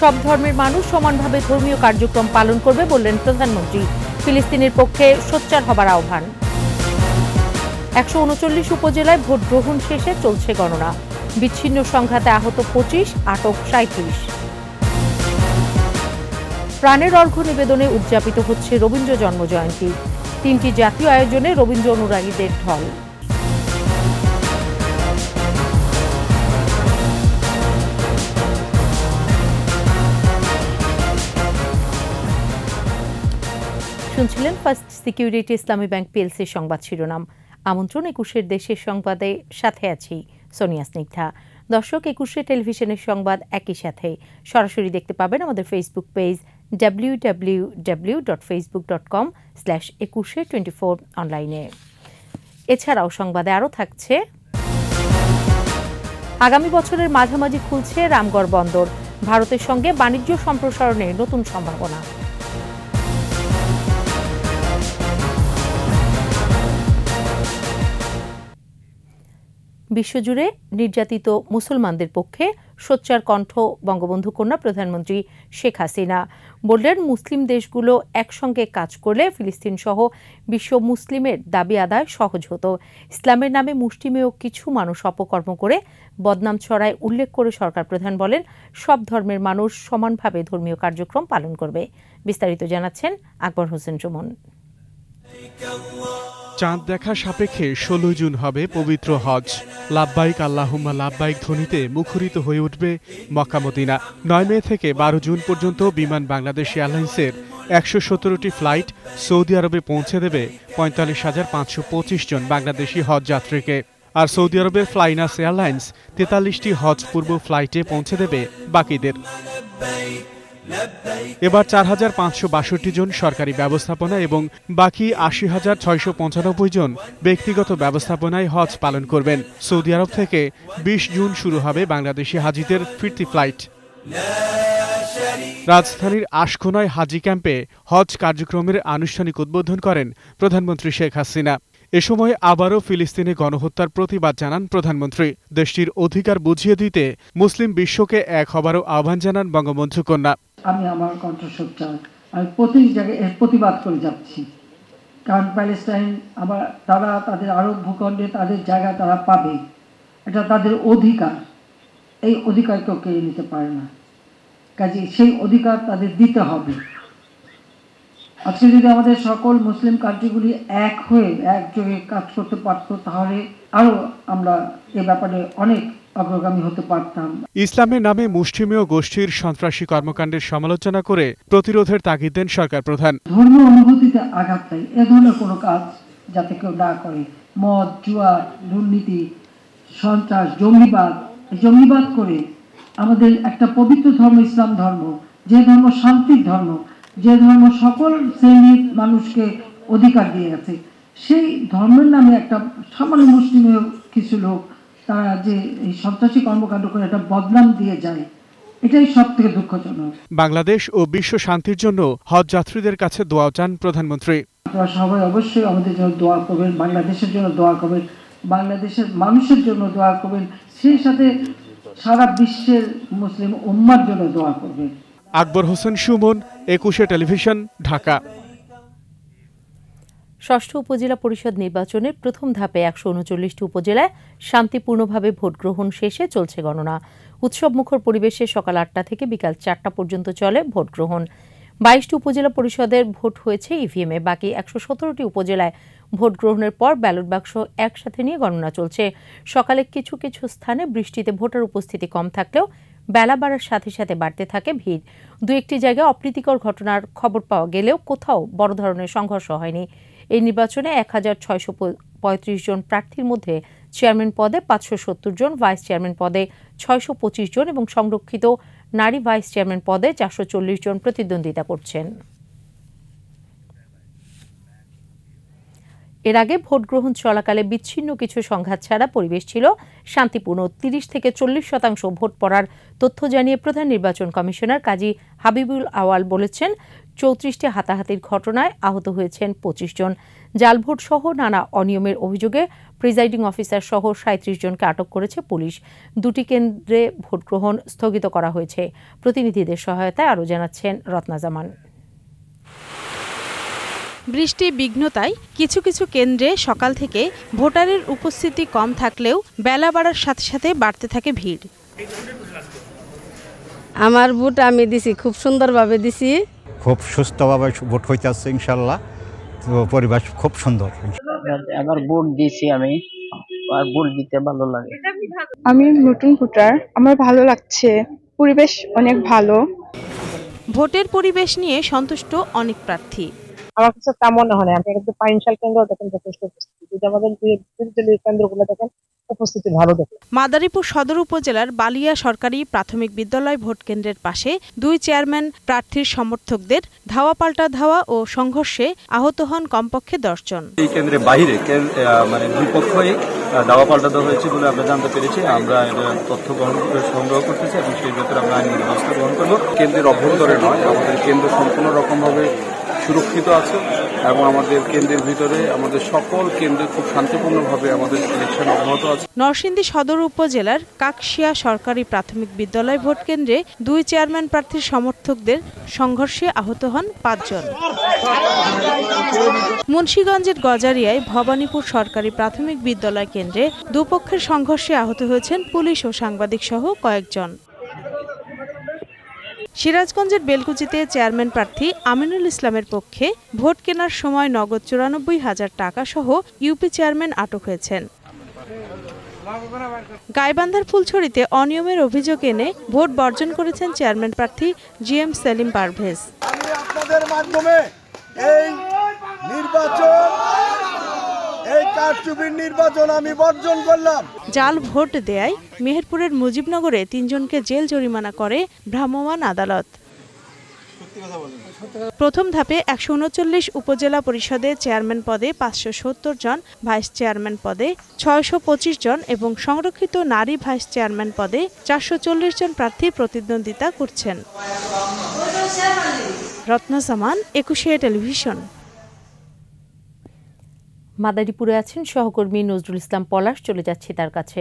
সব ধর্মের মানুষ সমানভাবে ধর্মীয় কার্যক্রম পালন করবে বললেন প্রধানমন্ত্রী। ফিলিস্তিনের পক্ষে সোচ্চার হবার আহ্বান। 139 উপজেলায় ভোট গ্রহণ শেষে চলছে গণনা। বিচ্ছিন্ন সংঘাতে আহত 25, আটক 37। প্রাণের অর্ঘ্য নিবেদনে উদযাপিত হচ্ছে রবীন্দ্র জন্মজয়ন্তী। 3টি জাতীয় আয়োজনে রবীন্দ্র অনুরাগীদের ঢল। শুনছিলেন ফার্স্ট সিকিউরিটি ইসলামী ব্যাংক পিএলসির সংবাদ শিরোনাম। আমন্ত্রণ 21 দেশের সংবাদে, সাথে আছি সোনিয়া স্নিগ্ধা। দর্শক, 21 টেলিভিশনের সংবাদ একই সাথে সরাসরি দেখতে পাবেন আমাদের ফেসবুক পেজ www.facebook.com/2124 অনলাইনে। এছাড়াও সংবাদে আরও থাকছে, আগামী বছরের মাঝামাঝি খুলছে রামগড় বন্দর। ভারতের সঙ্গে বাণিজ্য সম্প্রসারণের নতুন সম্ভাবনা। বিশ্বজুড়ে নির্যাতিত মুসলমানদের পক্ষে সোচ্চার কণ্ঠ বঙ্গবন্ধু কন্যা প্রধানমন্ত্রী শেখ হাসিনা। বললেন, মুসলিম দেশগুলো একসঙ্গে কাজ করলে ফিলিস্তিন সহ বিশ্ব মুসলিমের দাবি আদায় সহজ হতো। ইসলামের নামে মুষ্টিমেয় কিছু মানুষ অপকর্ম করে বদনাম ছড়ায় উল্লেখ করে সরকার প্রধান বলেন, সব ধর্মের মানুষ সমানভাবে ধর্মীয় কার্যক্রম পালন করবে। বিস্তারিত জানাচ্ছেন আকবর হোসেন সুমন। চাঁদ দেখা সাপেক্ষে 16 জুন হবে পবিত্র হজ। লাব্বাইক আল্লাহুম্মা লাব্বাইক ধ্বনিতে মুখরিত হয়ে উঠবে মক্কা মদিনা। 9 মে থেকে 12 জুন পর্যন্ত বিমান বাংলাদেশ এয়ারলাইন্সের 117টি ফ্লাইট সৌদি আরবে পৌঁছে দেবে 45,525 জন বাংলাদেশি হজ যাত্রীকে। আর সৌদি আরবের ফ্লাইনাস এয়ারলাইন্স 43টি হজ পূর্ব ফ্লাইটে পৌঁছে দেবে বাকিদের। এবার 4,562 জন সরকারি ব্যবস্থাপনা এবং বাকি 80,695 জন ব্যক্তিগত ব্যবস্থাপনায় হজ পালন করবেন। সৌদি আরব থেকে 20 জুন শুরু হবে বাংলাদেশি হাজিদের ফিরতি ফ্লাইট। রাজধানীর আশকোনায় হাজি ক্যাম্পে হজ কার্যক্রমের আনুষ্ঠানিক উদ্বোধন করেন প্রধানমন্ত্রী শেখ হাসিনা। এ সময় আবারও ফিলিস্তিনে গণহত্যার প্রতিবাদ জানান প্রধানমন্ত্রী। দেশটির অধিকার বুঝিয়ে দিতে মুসলিম বিশ্বকে এক হবারও আহ্বান জানান বঙ্গবন্ধু কন্যা। আমি আমার কণ্ঠস্বর আমি প্রতি জায়গায় এর প্রতিবাদ করে যাচ্ছি, কারণ প্যালেস্টাইন আবার তারা তাদের আরব ভূখণ্ডে তাদের জায়গা তারা পাবে, এটা তাদের অধিকার। এই অধিকার কেউ কেড়ে নিতে পারে না, কাজে সেই অধিকার তাদের দিতে হবে। আজকে যদি আমাদের সকল মুসলিম কান্ট্রিগুলি এক হয়ে একযোগে কাজ করতে পারত, তাহলে আরো আমরা এ ব্যাপারে অনেক অগ্রগামী হতে পারতাম। ইসলামের নামে মুষ্টিমেয় গোষ্ঠীর সন্ত্রাসী কর্মকাণ্ডের সমালোচনা করে প্রতিরোধের তাগিদ দেন সরকার প্রধান। ধর্মীয় অনুভূতিতে আঘাত দেয় এ ধরনের কোনো কাজ যাতে কেউ না করে। মদ, জুয়া, দুর্নীতি, সন্ত্রাস, জঙ্গিবাদ করে আমাদের একটা পবিত্র ধর্ম ইসলাম ধর্ম, যে ধর্ম শান্তির ধর্ম, যে ধর্ম সকল শ্রেণীর মানুষকে অধিকার দিয়ে গেছে, সেই ধর্মের নামে একটা সামান্য মুসলিমের কিছু লোক তারা যে এই সন্ত্রাসী কর্মকাণ্ড করে একটা বদনাম দিয়ে যায়, এটাই সব থেকে দুঃখজনক। বাংলাদেশ ও বিশ্ব শান্তির জন্য হজ যাত্রীদের কাছে দোয়া চান প্রধানমন্ত্রী। আপনারা সবাই অবশ্যই আমাদের জন্য দোয়া করবেন, বাংলাদেশের জন্য দোয়া করবেন, বাংলাদেশের মানুষের জন্য দোয়া করবেন, সেই সাথে সারা বিশ্বের মুসলিম উম্মার জন্য দোয়া করবেন। আকবর হোসেন সুমন, 21 টেলিভিশন, ঢাকা। ষষ্ঠ উপজেলা পরিষদ নির্বাচনের প্রথম ধাপে 139টি উপজেলায় শান্তিপূর্ণভাবে ভোট গ্রহণ শেষে চলছে গণনা। উৎসবমুখর পরিবেশে সকাল 8টা থেকে বিকাল 4টা পর্যন্ত চলে ভোট গ্রহণ। 22টি উপজেলা পরিষদের ভোট হয়েছে ইভিএমে। বাকি 117টি উপজেলায় ভোট গ্রহণের পর ব্যালট বাক্স একসাথে নিয়ে গণনা চলছে। সকালে কিছু কিছু স্থানে বৃষ্টিতে ভোটার উপস্থিতি কম থাকলেও বেলা বাড়ার সাথে সাথে বাড়তে থাকে ভিড়। দু একটি জায়গায় অপ্রীতিকর ঘটনার খবর পাওয়া গেলেও কোথাও বড় ধরনের সংঘর্ষ হয়নি। এই নির্বাচনে 1,635 জন প্রার্থীর মধ্যে চেয়ারম্যান পদে 570 জন, ভাইস চেয়ারম্যান পদে 625 জন এবং সংরক্ষিত নারী ভাইস চেয়ারম্যান পদে 440 জন প্রতিদ্বন্দ্বিতা করছেন। এর আগে ভোট গ্রহণ চলাকালে বিচ্ছিন্ন কিছু সংঘাত ছাড়া পরিবেশ ছিল শান্তিপূর্ণ। 30 থেকে 40% ভোট পড়ার তথ্য জানিয়ে প্রধান নির্বাচন কমিশনার কাজী হাবিবুল আওয়াল বলেছেন, 34টি হাতাহাতির ঘটনায় আহত হয়েছেন 25 জন। জাল ভোট সহ নানা অনিয়মের অভিযোগে প্রিজাইডিং অফিসার সহ 37 জনকে আটক করেছে পুলিশ। 2টি কেন্দ্রে ভোট গ্রহণ স্থগিত করা হয়েছে। প্রতিনিধিদের সহায়তায় আরও জানাচ্ছেন রত্না জামান। বৃষ্টি বিঘ্নতায় কিছু কিছু কেন্দ্রে সকাল থেকে ভোটারের উপস্থিতি কম থাকলেও বেলা বাড়ার সাথে সাথে বাড়তে থাকে ভিড়। আমার ভোট আমি দিছি, খুব সুন্দরভাবে দিছি, খুব সুস্থভাবে ভোট হইতেছে ইনশাল্লাহ। তো পরিবেশ খুব সুন্দর। আমার ভোট দিয়েছি আমি, আর ভোট দিতে ভালো লাগে। আমি নতুন ভোটার, আমার ভালো লাগছে, পরিবেশ অনেক ভালো। ভোটের পরিবেশ নিয়ে সন্তুষ্ট অনেক প্রার্থী। আমার কাছে তা মনে হয় না। আপনি একটু পাইনশাল কেন্দ্র দেখেন, যথেষ্ট উপস্থিতি। যদি আমাদের বিরোধী কেন্দ্রগুলো দেখেন, উপস্থিতি ভালো দেখেন। মাদারীপুর সদর উপজেলার বালিয়া সরকারি প্রাথমিক বিদ্যালয় ভোট কেন্দ্রের পাশে 2 চেয়ারম্যান প্রার্থীর সমর্থকদের ধাওয়া পাল্টা ধাওয়া ও সংঘর্ষে আহত হন কমপক্ষে 10 জন। এই কেন্দ্রের বাইরে মানে দুই পক্ষই দাওয়া পাল্টা দেওয়া হয়েছে বলে আমরা জানতে পেরেছি। আমরা এটা তথ্য সংগ্রহ করতেছি এবং সেই ব্যাপারে আমরা আইনি ব্যবস্থা গ্রহণ করব। কেন্দ্রের অভ্যন্তরে নয়, আমাদের কেন্দ্র সম্পূর্ণ রকমভাবে সুরক্ষিত আছে এবং আমাদের কেন্দ্রের ভিতরে আমাদের সকল কেন্দ্রে খুব শান্তিপূর্ণভাবে আমাদের ইলেকশন অব্যাহত আছে। নরসিংদী সদর উপজেলার কাকশিয়া সরকারি প্রাথমিক বিদ্যালয় ভোট কেন্দ্রে 2 চেয়ারম্যান প্রার্থীর সমর্থকদের সংঘর্ষে আহত হন 5 জন। মুন্সিগঞ্জের গজারিয়ায় ভবানীপুর সরকারি প্রাথমিক বিদ্যালয় কেন্দ্রে দুপক্ষের সংঘর্ষে আহত হয়েছেন পুলিশ ও সাংবাদিক সহ কয়েকজন। সিরাজগঞ্জের বেলকুচিতে চেয়ারম্যান প্রার্থী আমিনুল ইসলামের পক্ষে ভোট কেনার সময় নগদ 94,000 টাকা সহ ইউপি চেয়ারম্যান আটক হয়েছেন। গাইবান্ধার ফুলছড়িতে অনিয়মের অভিযোগ এনে ভোট বর্জন করেছেন চেয়ারম্যান প্রার্থী জিএম সেলিম পারভেজ। আপনাদের মাধ্যমে এই নির্বাচন, এই কারচুপির নির্বাচন আমি বর্জন করলাম। জাল ভোট দেয়ায় মেহেরপুরের মুজিবনগরে 3 জনকে জেল জরিমানা করে ভ্রাম্যমাণ আদালত। প্রথম ধাপে 139 উপজেলা পরিষদে চেয়ারম্যান পদে 570 জন, ভাইস চেয়ারম্যান পদে 625 জন এবং সংরক্ষিত নারী ভাইস চেয়ারম্যান পদে 440 জন প্রার্থী প্রতিদ্বন্দ্বিতা করছেন। রত্না জামান, 21 টেলিভিশন। মাদারীপুরে আছেন সহকর্মী নজরুল ইসলাম পলাশ, চলে যাচ্ছি তার কাছে।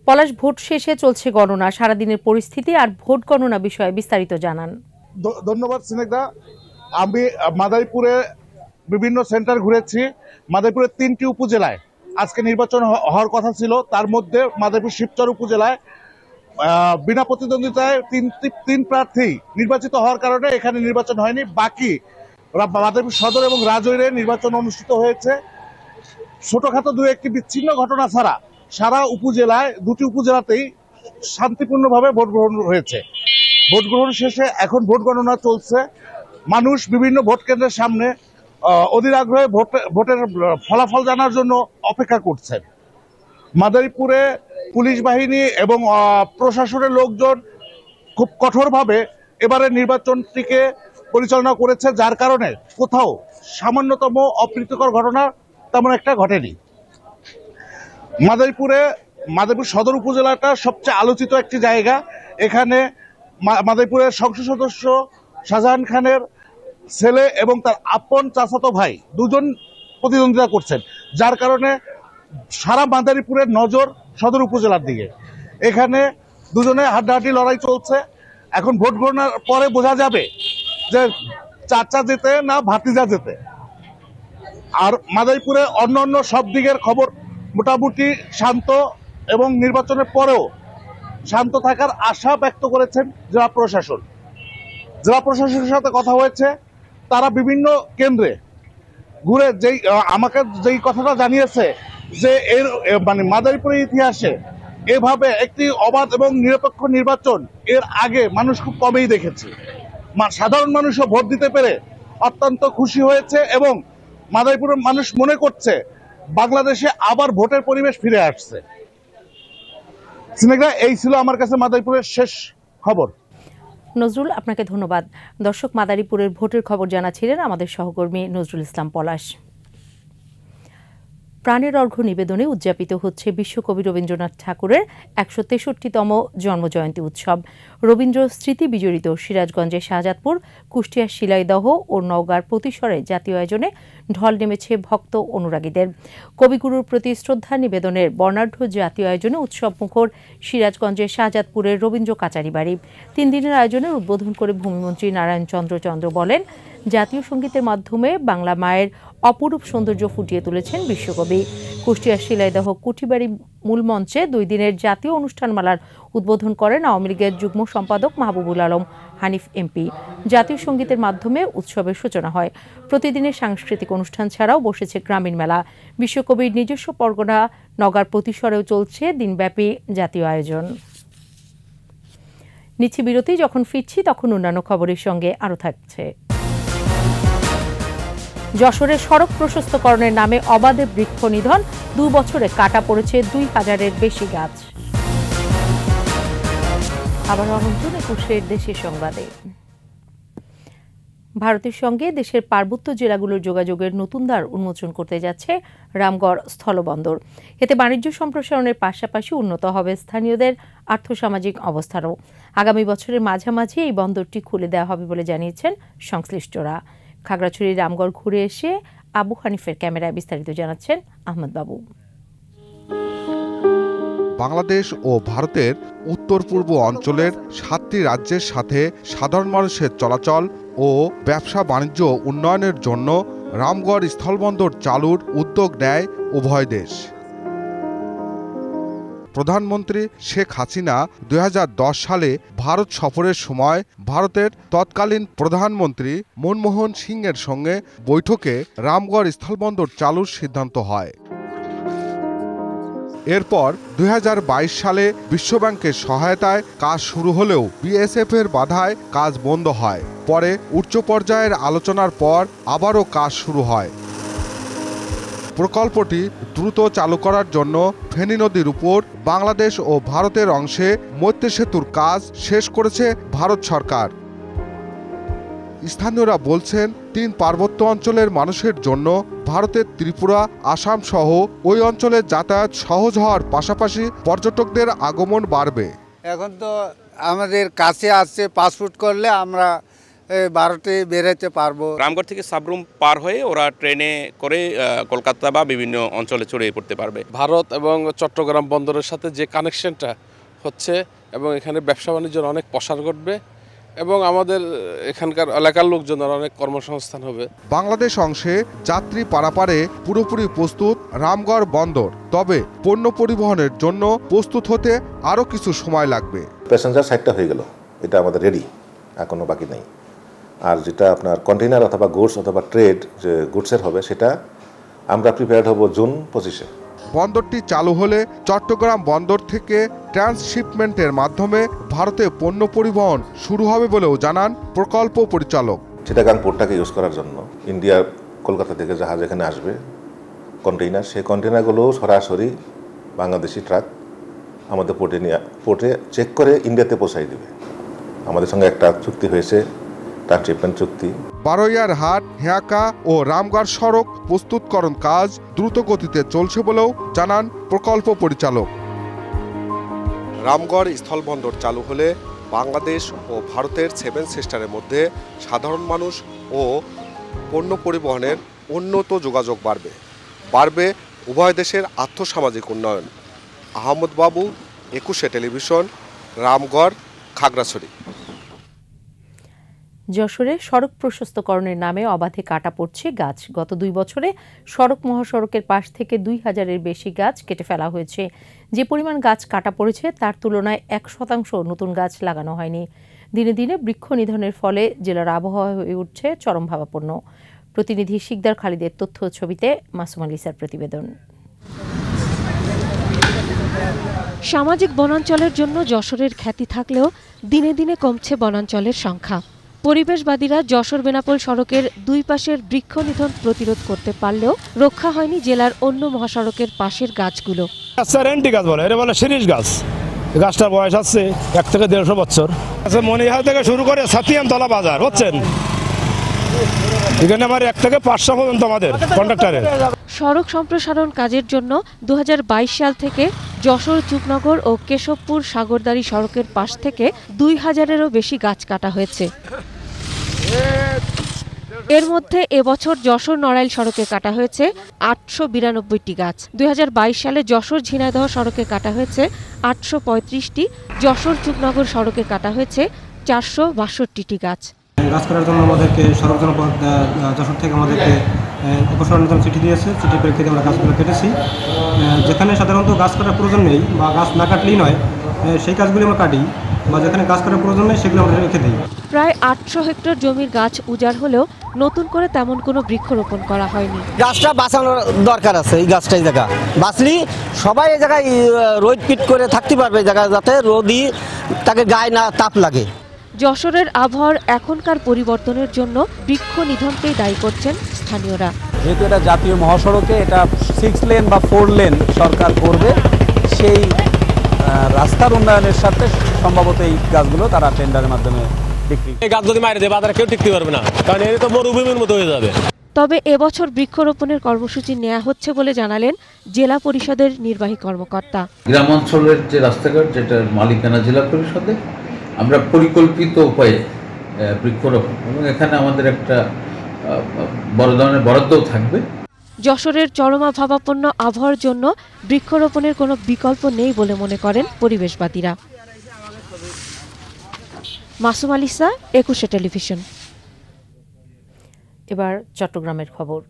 পলাশ, ভোট শেষে চলছে গণনা, সারাদিনের পরিস্থিতি আর ভোট গণনা বিষয়ে বিস্তারিত জানান। ধন্যবাদ সিনেকদা। আমি মাদারীপুরে বিভিন্ন সেন্টার ঘুরেছি। মাদারীপুরের 3টি উপজেলায় আজকে নির্বাচন হওয়ার কথা ছিল। তার মধ্যে মাদারীপুর শিবচর উপজেলায় বিনা প্রতিদ্বন্দ্বিতায় 3 প্রার্থী নির্বাচিত হওয়ার কারণে এখানে নির্বাচন হয়নি। বাকি মাদারীপুর সদর এবং রাজৈরে নির্বাচন অনুষ্ঠিত হয়েছে। ছোটখাটো 2-1টি বিচ্ছিন্ন ঘটনা ছাড়া সারা উপজেলায় 2টি উপজেলাতেই শান্তিপূর্ণভাবে ভোট গ্রহণ হয়েছে। ভোট গ্রহণ শেষে এখন ভোট গণনা চলছে। মানুষ বিভিন্ন ভোট কেন্দ্রের সামনে অধীর আগ্রহে ভোটের ফলাফল জানার জন্য অপেক্ষা করছেন। মাদারীপুরে পুলিশ বাহিনী এবং প্রশাসনের লোকজন খুব কঠোরভাবে এবারে নির্বাচনটিকে পরিচালনা করেছে, যার কারণে কোথাও সামান্যতম অপ্রীতিকর ঘটনা তেমন একটা ঘটেনি। মাদারীপুর সদর উপজেলাটা সবচেয়ে আলোচিত একটি জায়গা। এখানে মাদারীপুরের সংসদ সদস্য শাহজাহান খানের ছেলে এবং তার আপন চাচাতো ভাই 2 জন প্রতিদ্বন্দ্বিতা করছেন, যার কারণে সারা মাদারীপুরের নজর সদর উপজেলার দিকে। এখানে দুজনে হাড্ডাহাড্ডি লড়াই চলছে। এখন ভোট গণনার পরে বোঝা যাবে যে চাচা যেতে না ভাতিজা যেতে। আর মাদারীপুরে অন্য সব দিকের খবর মোটামুটি শান্ত এবং নির্বাচনের পরেও শান্ত থাকার আশা ব্যক্ত করেছেন জেলা প্রশাসন। জেলা প্রশাসনের সাথে কথা হয়েছে, তারা বিভিন্ন কেন্দ্রে ঘুরে আমাকে যেই কথাটা জানিয়েছে যে এর মানে মাদারীপুরের ইতিহাসে এভাবে একটি অবাধ এবং নিরপেক্ষ নির্বাচন এর আগে মানুষ খুব কমেই দেখেছে। সাধারণ মানুষও ভোট দিতে পেরে অত্যন্ত খুশি হয়েছে এবং মাদারীপুরের মানুষ মনে করছে বাংলাদেশে আবার ভোটের পরিবেশ ফিরে আসছে। সিনেগা, এই ছিল আমার কাছে মাদারীপুরের শেষ খবর। নজরুল, আপনাকে ধন্যবাদ। দর্শক, মাদারীপুরের ভোটের খবর জানাচ্ছিলেন আমাদের সহকর্মী নজরুল ইসলাম পলাশ। প্রাণের অর্ঘ্য নিবেদনে উদযাপিত হচ্ছে বিশ্বকবি রবীন্দ্রনাথ ঠাকুরের ১৬৩তম জন্মজয়ন্তী উৎসব। রবীন্দ্র স্মৃতি বিজড়িত সিরাজগঞ্জের শাহজাদপুর, কুষ্টিয়ার শিলাইদহ ও নওগাঁর প্রতিসরে জাতীয় আয়োজনে ঢল নেমেছে ভক্ত অনুরাগীদের। কবিগুরুর প্রতি শ্রদ্ধা নিবেদনের বর্ণাঢ্য জাতীয় আয়োজনে উৎসবমুখর সিরাজগঞ্জের শাহজাদপুরের রবীন্দ্র কাচারি বাড়ি। ৩ দিনের আয়োজনের উদ্বোধন করে ভূমিমন্ত্রী নারায়ণ চন্দ্র বলেন, জাতীয় সঙ্গীতের মাধ্যমে বাংলা মায়ের অপরূপ সৌন্দর্য ফুটিয়ে তুলেছেন বিশ্বকবি। কুষ্টিয়ার শিলাইদহ কুঠিবাড়ি মূল মঞ্চে 2 দিনের জাতীয় অনুষ্ঠানমালার উদ্বোধন করেন আওয়ামী লীগের যুগ্ম সম্পাদক মাহবুবুল আলম হানিফ এমপি। জাতীয় সঙ্গীতের মাধ্যমে উৎসবের সূচনা হয়। প্রতিদিনের সাংস্কৃতিক অনুষ্ঠান ছাড়াও বসেছে গ্রামীণ মেলা। বিশ্বকবির নিজস্ব পরগনা নওগাঁর প্রতিসরেও চলছে দিনব্যাপী জাতীয় আয়োজন। নিচ্ছি বিরতি, যখন ফিরছি তখন অন্যান্য খবরের সঙ্গে আরও থাকছে। যশোরের সড়ক প্রশস্তকরণের নামে অবাধে বৃক্ষ নিধন, 2 বছরে কাটা পড়েছে 2000-এর বেশি গাছ। আবার আমন্ত্রণ 21 দেশের সংবাদে। ভারতের সঙ্গে দেশের পার্বত্য জেলাগুলোর যোগাযোগের নতুন দ্বার উন্মোচন করতে যাচ্ছে রামগড় স্থলবন্দর। এতে বাণিজ্য সম্প্রসারণের পাশাপাশি উন্নত হবে স্থানীয়দের আর্থসামাজিক অবস্থারও। আগামী বছরের মাঝামাঝি এই বন্দরটি খুলে দেওয়া হবে বলে জানিয়েছেন সংশ্লিষ্টরা। খাগড়াছড়ির রামগড় ঘুরে এসে আবু হানিফের ক্যামেরায় বিস্তারিত জানাচ্ছেন আহমদ বাবু। বাংলাদেশ ও ভারতের উত্তর পূর্ব অঞ্চলের 7টি রাজ্যের সাথে সাধারণ মানুষের চলাচল ও ব্যবসা বাণিজ্য উন্নয়নের জন্য রামগড় স্থলবন্দর চালুর উদ্যোগ নেয় উভয় দেশ। প্রধানমন্ত্রী শেখ হাসিনা 2010 সালে ভারত সফরের সময় ভারতের তৎকালীন প্রধানমন্ত্রী মনমোহন সিংয়ের সঙ্গে বৈঠকে রামগড় স্থলবন্দর চালুর সিদ্ধান্ত হয়। এরপর 2022 সালে বিশ্বব্যাংকের সহায়তায় কাজ শুরু হলেও বিএসএফ-এর বাধায় কাজ বন্ধ হয়। পরে উচ্চ পর্যায়ের আলোচনার পর আবারও কাজ শুরু হয়। প্রকল্পটি দ্রুত চালু করার জন্য ফেনী নদীর উপর বাংলাদেশ ও ভারতের অংশে মৈত্রী সেতুর কাজ শেষ করেছে ভারত সরকার। স্থানীয়রা বলছেন, 3 পার্বত্য অঞ্চলের মানুষের জন্য ভারতের ত্রিপুরা, আসাম সহ ওই অঞ্চলের যাতায়াত সহজ হওয়ার পাশাপাশি পর্যটকদের আগমন বাড়বে। এখন তো আমাদের কাছে আসছে, পাসপোর্ট করলে আমরা ভারতে বেরোতে পারবো। রামগড় থেকে সাবরুম পার হয়ে ওরা ট্রেনে করে কলকাতা বা বিভিন্ন অঞ্চলে ছড়িয়ে পড়তে পারবে। ভারত এবং চট্টগ্রাম বন্দরের সাথে যে কানেকশনটা হচ্ছে এবং এখানে ব্যবসা বাণিজ্যের অনেক প্রসার ঘটবে এবং আমাদের এখানকার এলাকার লোকজনের অনেক কর্মসংস্থান হবে। বাংলাদেশ অংশে যাত্রী পারাপারে পুরোপুরি প্রস্তুত রামগড় বন্দর, তবে পণ্য পরিবহনের জন্য প্রস্তুত হতে আরও কিছু সময় লাগবে। প্যাসেঞ্জার সাইডটা হয়ে গেল, এটা আমাদের রেডি, এখনো বাকি নেই। আর যেটা আপনার কন্টেইনার অথবা গুডস অথবা ট্রেড যে গুডসের হবে, সেটা আমরা প্রিপেয়ার্ড হব জুন 25-এ। বন্দরটি চালু হলে চট্টগ্রাম বন্দর থেকে ট্রান্সশিপমেন্টের মাধ্যমে ভারতে পণ্য পরিবহন শুরু হবে বলেও জানান প্রকল্প পরিচালক। চিটাগাং পোর্টটাকে ইউজ করার জন্য ইন্ডিয়া কলকাতা থেকে জাহাজ এখানে আসবে কন্টেইনার, সেই কন্টেইনারগুলো সরাসরি বাংলাদেশি ট্রাক আমাদের পোর্টে চেক করে ইন্ডিয়াতে পৌঁছাই দেবে। আমাদের সঙ্গে একটা চুক্তি হয়েছে, ট্রান্সশিপমেন্ট চুক্তি। বারৈয়ার হাট, হেয়াকা ও রামগড় সড়ক প্রস্তুতকরণ কাজ দ্রুত গতিতে চলছে বলেও জানান প্রকল্প পরিচালক। রামগড় স্থলবন্দর চালু হলে বাংলাদেশ ও ভারতের 7 সিস্টারের মধ্যে সাধারণ মানুষ ও পণ্য পরিবহনের উন্নত যোগাযোগ বাড়বে উভয় দেশের আর্থসামাজিক উন্নয়ন। আহমদ বাবু, 21 টেলিভিশন, রামগড়, খাগড়াছড়ি। যশোরে সড়ক প্রশস্তকরণের নামে অবাধে কাটা পড়ছে গাছ। গত 2 বছরে সড়ক মহাসড়কের পাশ থেকে 2000-এর বেশি গাছ কেটে ফেলা হয়েছে। যে পরিমাণ গাছ কাটা পড়েছে তার তুলনায় 1% নতুন গাছ লাগানো হয়নি। দিনে দিনে বৃক্ষ নিধনের ফলে জেলার আবহাওয়া হয়ে উঠছে চরমভাবাপন্ন। প্রতিনিধি শিকদার খালিদের তথ্য ছবিতে মাসুম আলিসার প্রতিবেদন। সামাজিক বনাঞ্চলের জন্য যশোরের খ্যাতি থাকলেও দিনে দিনে কমছে বনাঞ্চলের সংখ্যা। পরিবেশবাদীরা যশোর বেনাপোল সড়কের 2 পাশের বৃক্ষ নিধন প্রতিরোধ করতে পারলেও রক্ষা হয়নি জেলার অন্য মহাসড়কের পাশের গাছগুলো। রেন্টি গাছ বলে, এটা বলে শিরীষ গাছ। গাছটার বয়স আছে 1 থেকে 150 বছর। মনিহাল থেকে শুরু করে সাতিয়ামতলা বাজার, বুঝছেন, এখানে আমার 1 থেকে 500 পর্যন্ত আমাদের কন্ট্রাক্টরের। সড়ক সম্প্রসারণ কাজের জন্য 2022 সাল থেকে যশোর চুকনগর ও কেশবপুর সাগরদাড়ি সড়কের পাশ থেকে 2000-এরও বেশি গাছ কাটা হয়েছে। এর মধ্যে এবছর যশোর নড়াইল সড়কে কাটা হয়েছে 892টি গাছ। 2022 সালে যশোর ঝিনাইদহ সড়কে কাটা হয়েছে 835টি, যশোর চুকনগর সড়কে কাটা হয়েছে 462টি গাছ। গাছ কাটার জন্য আমাদেরকে সড়ক জনপদ যশোর থেকে আমাদেরকে অপসারণের জন্য চিঠি দিয়েছে। চিঠির প্রেক্ষিতে আমরা গাছগুলো কেটেছি। যেখানে সাধারণত গাছ কাটার প্রয়োজন নেই বা গাছ না কাটলেই নয়, সেই গাছগুলি আমরা কাটি, বা যেখানে গাছ কাটার প্রয়োজন নেই সেগুলো আমরা রেখে দিই। প্রায় 800 হেক্টর জমির গাছ উজাড় হলেও নতুন করে তেমন কোনো বৃক্ষরোপণ করা হয়নি। গাছটা বাঁচানোর দরকার আছে। এই গাছটাই জায়গা বাঁচলি সবাই এই জায়গায় রোদ পিট করে থাকতে পারবে, এই জায়গায় যাতে রোদই তাকে গায়ে না তাপ লাগে। যশোরের আবহাওয়ার এখনকার পরিবর্তনের জন্য বৃক্ষ নিধনকেই দায়ী করছেন স্থানীয়রা। যেহেতু এটা জাতীয় মহাসড়কে, এটা 6 লেন বা 4 লেন সরকার করবে, সেই রাস্তার উন্নয়নের সাথে সম্ভবত এই গাছগুলো তারা টেন্ডারের মাধ্যমে বিক্রি। এই গাছ যদি মারি দেয় বাজারে কেউ টিকতে পারবে না, কারণ এর তো মরুভূমির মতো হয়ে যাবে। তবে এবছর বৃক্ষরোপণের কর্মসূচি নেওয়া হচ্ছে বলে জানালেন জেলা পরিষদের নির্বাহী কর্মকর্তা। গ্রাম অঞ্চলের যে রাস্তাঘাট, যেটার মালিকানা জেলা পরিষদে, আমরা পরিকল্পিত উপায়ে বৃক্ষরোপণ, এবং এখানে আমাদের একটা বড় ধরনের বরাদ্দও থাকবে। যশোরের চরমাভাবাপন্ন আবহাওয়ার জন্য বৃক্ষরোপণের কোনো বিকল্প নেই বলে মনে করেন পরিবেশবাদীরা। মাসুম আলিসা, 21 টেলিভিশন। এবার চট্টগ্রামের খবর।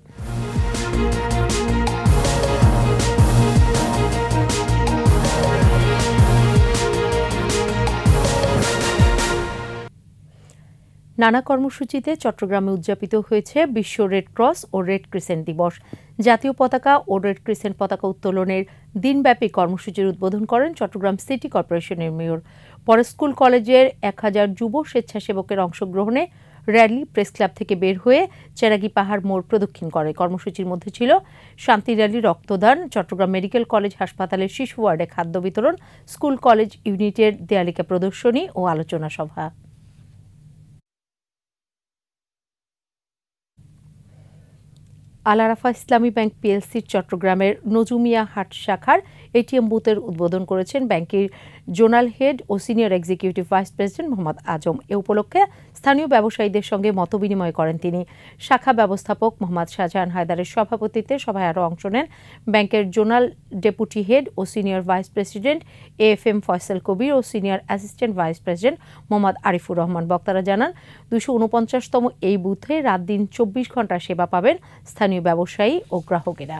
নানা কর্মসূচিতে চট্টগ্রামে উদযাপিত হয়েছে বিশ্ব রেড ক্রস ও রেড ক্রিসেন্ট দিবস। জাতীয় পতাকা ও রেড ক্রিসেন্ট পতাকা উত্তোলনের দিনব্যাপী কর্মসূচির উদ্বোধন করেন চট্টগ্রাম সিটি কর্পোরেশনের মেয়র। পরে স্কুল কলেজের 1000 যুব স্বেচ্ছাসেবকের অংশগ্রহণে র্যালি প্রেস ক্লাব থেকে বের হয়ে চেরাগি পাহাড় মোড় প্রদক্ষিণ করে। কর্মসূচির মধ্যে ছিল শান্তি র্যালি, রক্তদান, চট্টগ্রাম মেডিকেল কলেজ হাসপাতালের শিশু ওয়ার্ডে খাদ্য বিতরণ, স্কুল কলেজ ইউনিটের দেয়ালিকা প্রদর্শনী ও আলোচনা সভা। আল আরাফা ইসলামী ব্যাংক পিএলসির চট্টগ্রামের নজুমিয়া হাট শাখার এটিএম বুথের উদ্বোধন করেছেন ব্যাংকের জোনাল হেড ও senior executive vice president Mohammad Azam. এ উপলক্ষে স্থানীয় ব্যবসায়ীদের সঙ্গে মতবিনিময় করেন তিনি। শাখা ব্যবস্থাপক মোহাম্মদ শাহজাহান হায়দারের সভাপতিত্বে সভায় আরও অংশ নেন ব্যাংকের জোনাল ডেপুটি হেড ও senior vice president AFM Faisal Kabir ও senior assistant vice president Mohammad Arifur Rahman. বক্তারা জানান 249তম এই বুথে রাত দিন 24 ঘন্টা সেবা পাবেন স্থানীয় ব্যবসায়ী ও গ্রাহকেরা।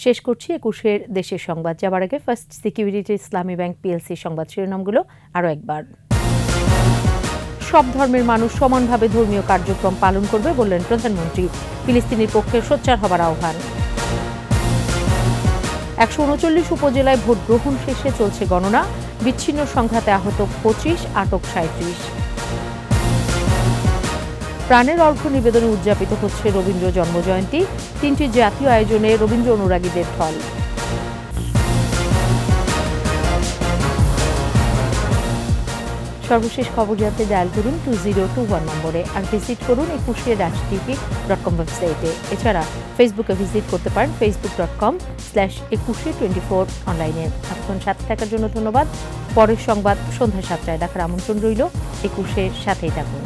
শেষ করছি 21-এর দেশের সংবাদ। যাবার আগে ফার্স্ট সিকিউরিটি ইসলামী ব্যাংক পিএলসি সংবাদ শিরোনামগুলো আরও একবার। সব ধর্মের মানুষ সমানভাবে ধর্মীয় কার্যক্রম পালন করবে বললেন প্রধানমন্ত্রী। ফিলিস্তিনের পক্ষে সোচ্চার হবার আহ্বান। 139 উপজেলায় ভোট গ্রহণ শেষে চলছে গণনা। বিচ্ছিন্ন সংঘাতে আহত 25, আটক 37। প্রাণের অর্ঘ্য নিবেদনে উদযাপিত হচ্ছে রবীন্দ্র জন্মজয়ন্তী। 3টি জাতীয় আয়োজনে রবীন্দ্র অনুরাগীদের ঢল। সর্বশেষ খবর জানতে ডায়াল করুন 2021 নম্বরে, আর ভিজিট করুন 21.tv.com ওয়েবসাইটে। এছাড়া ফেসবুকে ভিজিট করতে পারেন facebook.com/2124 অনলাইনে। এখন সাথে থাকার জন্য ধন্যবাদ। পরের সংবাদ সন্ধ্যা 7টায় দেখার আমন্ত্রণ রইল। 21-এর সাথেই থাকুন।